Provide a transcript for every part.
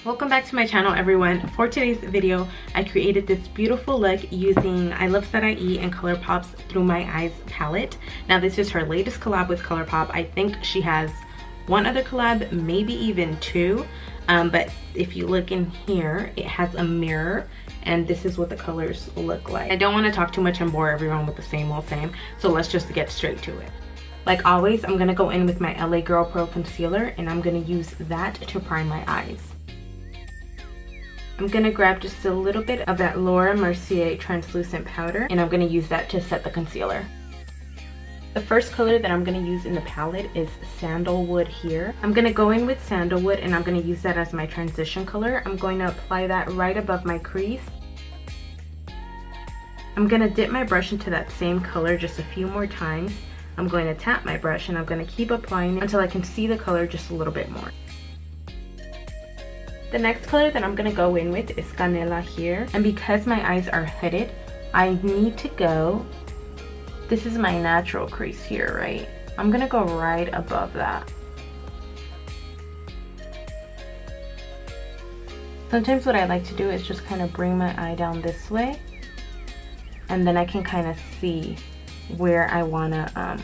Welcome back to my channel, everyone. For today's video, I created this beautiful look using iluvsarahii and Colourpop's Through My Eyes palette. Now this is her latest collab with Colourpop. I think she has one other collab, maybe even two, but if you look in here, it has a mirror and this is what the colors look like. I don't want to talk too much and bore everyone with the same old same, so let's just get straight to it. Like always, I'm gonna go in with my LA Girl Pro concealer and I'm gonna use that to prime my eyes. I'm gonna grab just a little bit of that Laura Mercier translucent powder and I'm gonna use that to set the concealer. The first color that I'm gonna use in the palette is Sandalwood here. I'm gonna go in with Sandalwood and I'm gonna use that as my transition color. I'm going to apply that right above my crease. I'm gonna dip my brush into that same color just a few more times. I'm going to tap my brush and I'm going to keep applying it until I can see the color just a little bit more. The next color that I'm going to go in with is Canela here. And because my eyes are hooded, I need to go, this is my natural crease here, right? I'm going to go right above that. Sometimes what I like to do is just kind of bring my eye down this way. And then I can kind of see where I want to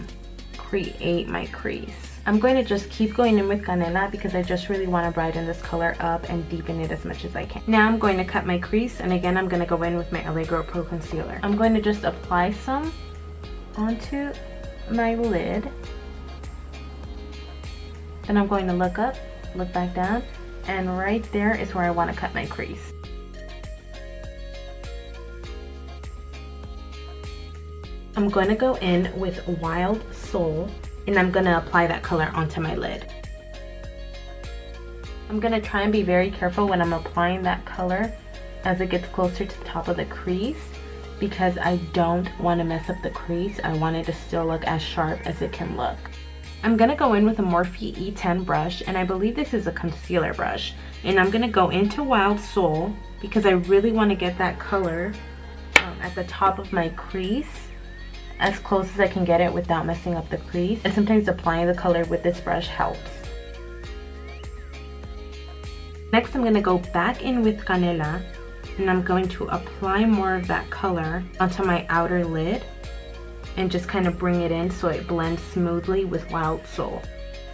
create my crease. I'm going to just keep going in with Canela because I just really want to brighten this color up and deepen it as much as I can. Now I'm going to cut my crease and again I'm going to go in with my LA Girl Pro concealer. I'm going to just apply some onto my lid. Then I'm going to look up, look back down, and right there is where I want to cut my crease. I'm going to go in with Wild Soul and I'm going to apply that color onto my lid. I'm going to try and be very careful when I'm applying that color as it gets closer to the top of the crease because I don't want to mess up the crease. I want it to still look as sharp as it can look. I'm going to go in with a Morphe E10 brush and I believe this is a concealer brush. And I'm going to go into Wild Soul because I really want to get that color at the top of my crease, as close as I can get it without messing up the crease. And sometimes applying the color with this brush helps. Next I'm going to go back in with Canela and I'm going to apply more of that color onto my outer lid and just kind of bring it in so it blends smoothly with Wild Soul.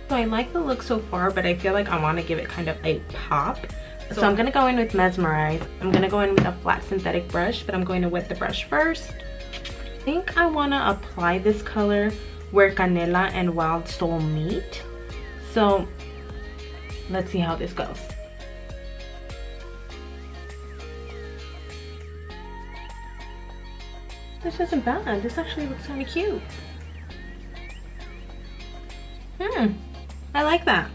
So I like the look so far, but I feel like I want to give it kind of a pop. So I'm going to go in with Mesmerize. I'm going to go in with a flat synthetic brush, but I'm going to wet the brush first. I think I want to apply this color where Canela and Wild Soul meet. So let's see how this goes. This isn't bad. This actually looks kind of cute. I like that.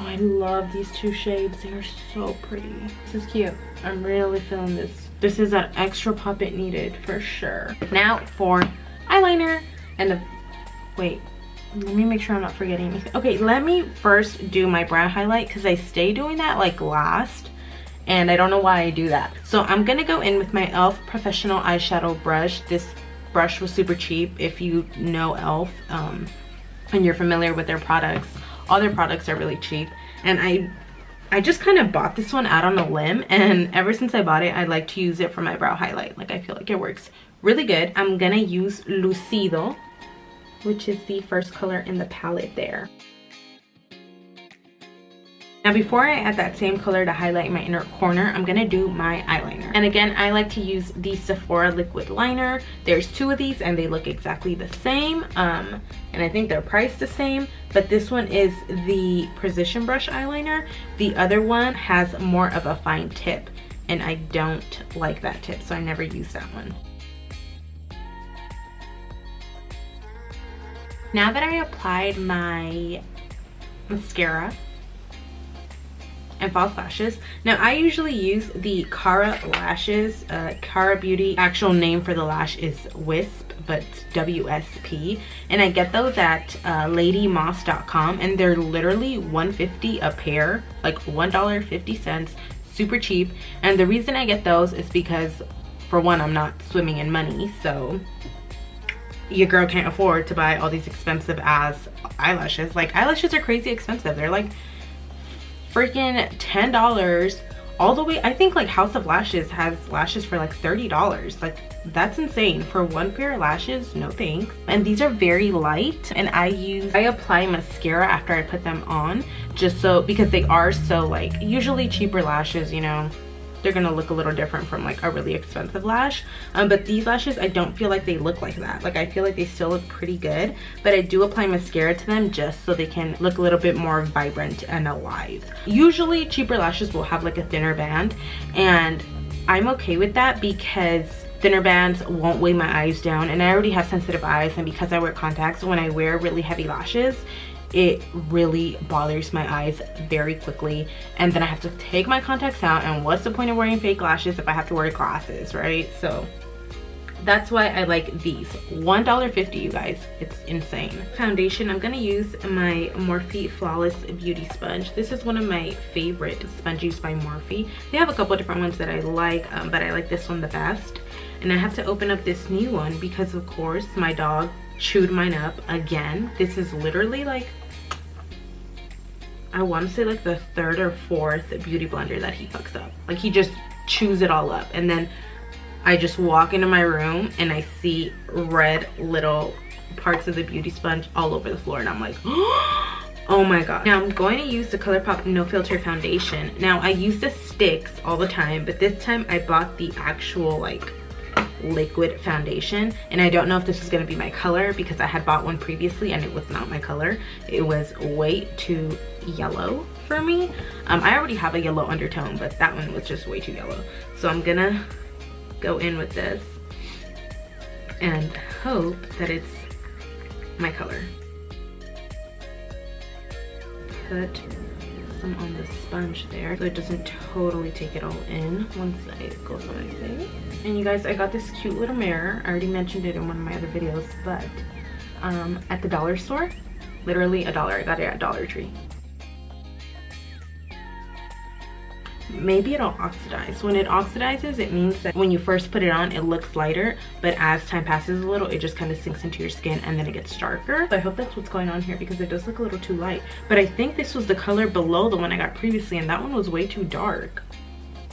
Oh, I love these two shades. They are so pretty. This is cute. I'm really feeling this. This is that extra pop it needed for sure. Now for eyeliner and wait, let me make sure I'm not forgetting anything. Okay, let me first do my brow highlight because I stay doing that like last and I don't know why I do that. So I'm gonna go in with my e.l.f. professional eyeshadow brush. This brush was super cheap. If you know e.l.f. And you're familiar with their products, all their products are really cheap. And I just kind of bought this one out on a limb and ever since I bought it, I like to use it for my brow highlight. Like I feel like it works really good. I'm gonna use Lucido, which is the first color in the palette there. Now before I add that same color to highlight my inner corner, I'm gonna do my eyeliner. And again, I like to use the Sephora liquid liner. There's two of these and they look exactly the same. And I think they're priced the same, but this one is the Precision Brush eyeliner. The other one has more of a fine tip and I don't like that tip, so I never use that one. Now that I applied my mascara and false lashes. Now I usually use the Cara lashes. Cara Beauty, actual name for the lash is Wisp, but it's WSP. And I get those at ladymoss.com and they're literally $1.50 a pair, like $1.50, super cheap. And the reason I get those is because for one, I'm not swimming in money, so your girl can't afford to buy all these expensive ass eyelashes. Like eyelashes are crazy expensive. They're like freaking $10 all the way. I think like House of Lashes has lashes for like $30. Like, that's insane. For one pair of lashes, no thanks. And these are very light, and I apply mascara after I put them on, just so, because they are so like, usually cheaper lashes, you know, they're gonna look a little different from like a really expensive lash, but these lashes, I don't feel like they look like that. Like, I feel like they still look pretty good, but I do apply mascara to them just so they can look a little bit more vibrant and alive. Usually cheaper lashes will have like a thinner band, and I'm okay with that because thinner bands won't weigh my eyes down, and I already have sensitive eyes, and because I wear contacts, when I wear really heavy lashes, it really bothers my eyes very quickly, and then I have to take my contacts out, and what's the point of wearing fake lashes if I have to wear glasses, right? So that's why I like these. $1.50, you guys, it's insane. Foundation, I'm gonna use my Morphe Flawless Beauty Sponge. This is one of my favorite sponges by Morphe. They have a couple different ones that I like, but I like this one the best. And I have to open up this new one because, of course, my dog chewed mine up again. This is literally like, I want to say like the third or fourth beauty blender that he fucks up. Like, he just chews it all up, and then I just walk into my room and I see red little parts of the beauty sponge all over the floor, and I'm like, oh my god. Now I'm going to use the Colourpop No Filter foundation. Now I use the sticks all the time, but this time I bought the actual like liquid foundation, and I don't know if this is going to be my color because I had bought one previously and it was not my color. It was way too yellow for me. I already have a yellow undertone, but that one was just way too yellow. So I'm gonna go in with this and hope that it's my color. Put some on the sponge there so it doesn't totally take it all in once it goes on my face. And you guys, I got this cute little mirror. I already mentioned it in one of my other videos, but at the dollar store, literally $1. I got it at Dollar Tree. Maybe it'll oxidize. When it oxidizes, it means that when you first put it on, it looks lighter, but as time passes a little, it just kind of sinks into your skin and then it gets darker. So I hope that's what's going on here because it does look a little too light. But I think this was the color below the one I got previously, and that one was way too dark.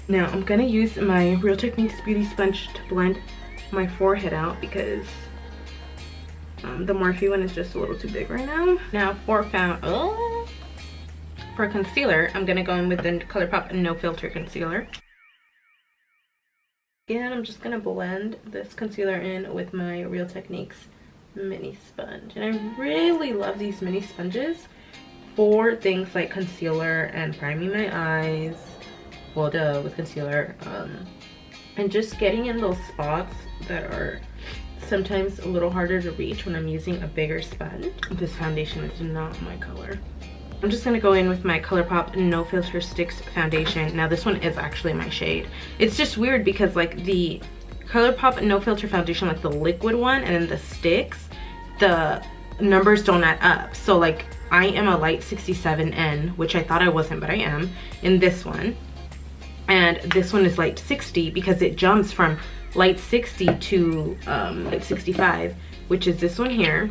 Now I'm gonna use my Real Techniques Beauty Sponge to blend my forehead out because the Morphe one is just a little too big right now. Now for concealer, I'm gonna go in with the Colourpop No Filter concealer. And I'm just gonna blend this concealer in with my Real Techniques mini sponge. And I really love these mini sponges for things like concealer and priming my eyes. Well, duh, with concealer. And just getting in those spots that are sometimes a little harder to reach when I'm using a bigger sponge. This foundation is not my color. I'm just gonna go in with my Colourpop No Filter Sticks foundation. Now this one is actually my shade. It's just weird because like the Colourpop No Filter foundation, like the liquid one, and then the sticks, the numbers don't add up. So like I am a light 67N, which I thought I wasn't, but I am, in this one. And this one is light 60 because it jumps from light 60 to light 65, which is this one here.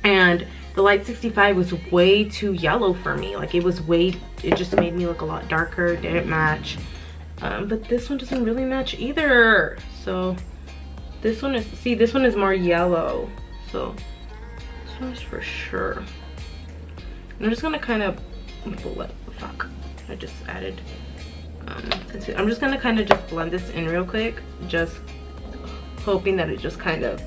And the light 65 was way too yellow for me. Like it just made me look a lot darker, didn't match. But this one doesn't really match either. So this one is, see, this one is more yellow. So this one is for sure. And I'm just gonna kind of, fuck, I just added concealer. I'm just gonna kind of just blend this in real quick, just hoping that it just kind of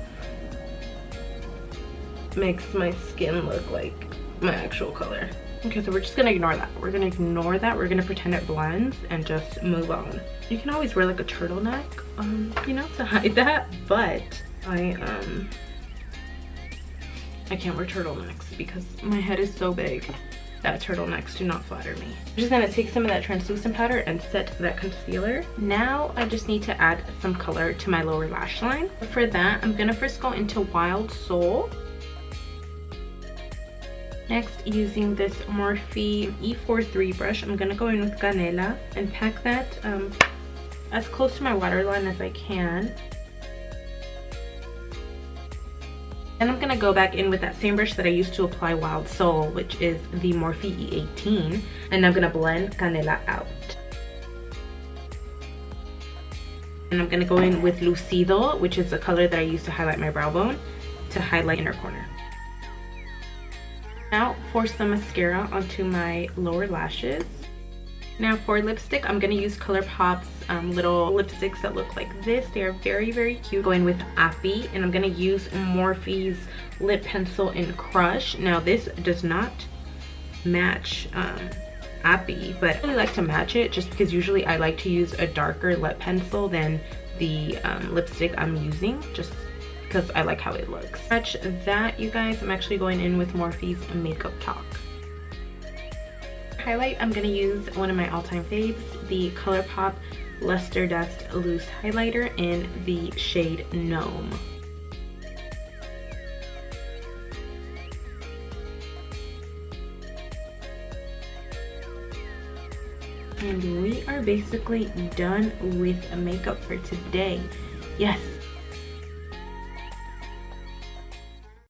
makes my skin look like my actual color. Okay, so we're just gonna ignore that. We're gonna ignore that. We're gonna pretend it blends and just move on. You can always wear like a turtleneck, you know, to hide that, but I can't wear turtlenecks because my head is so big that turtlenecks do not flatter me. I'm just gonna take some of that translucent powder and set that concealer. Now I just need to add some color to my lower lash line. For that, I'm gonna first go into Wild Soul. Next, using this Morphe E43 brush, I'm gonna go in with Canela and pack that as close to my waterline as I can. Then I'm gonna go back in with that same brush that I used to apply Wild Soul, which is the Morphe E18, and I'm gonna blend Canela out. And I'm gonna go in with Lucido, which is the color that I use to highlight my brow bone, to highlight inner corner. Now for some mascara onto my lower lashes. Now for lipstick, I'm gonna use Colourpop's little lipsticks that look like this. They are very, very cute. Going with Appy, and I'm gonna use Morphe's lip pencil in Crush. Now this does not match Appy, but I really like to match it just because usually I like to use a darker lip pencil than the lipstick I'm using, just because I like how it looks. Match that, you guys. I'm actually going in with Morphe's Makeup Talk. Highlight, I'm gonna use one of my all-time faves, the Colourpop Luster Dust Loose Highlighter in the shade Gnome. And we are basically done with makeup for today. Yes,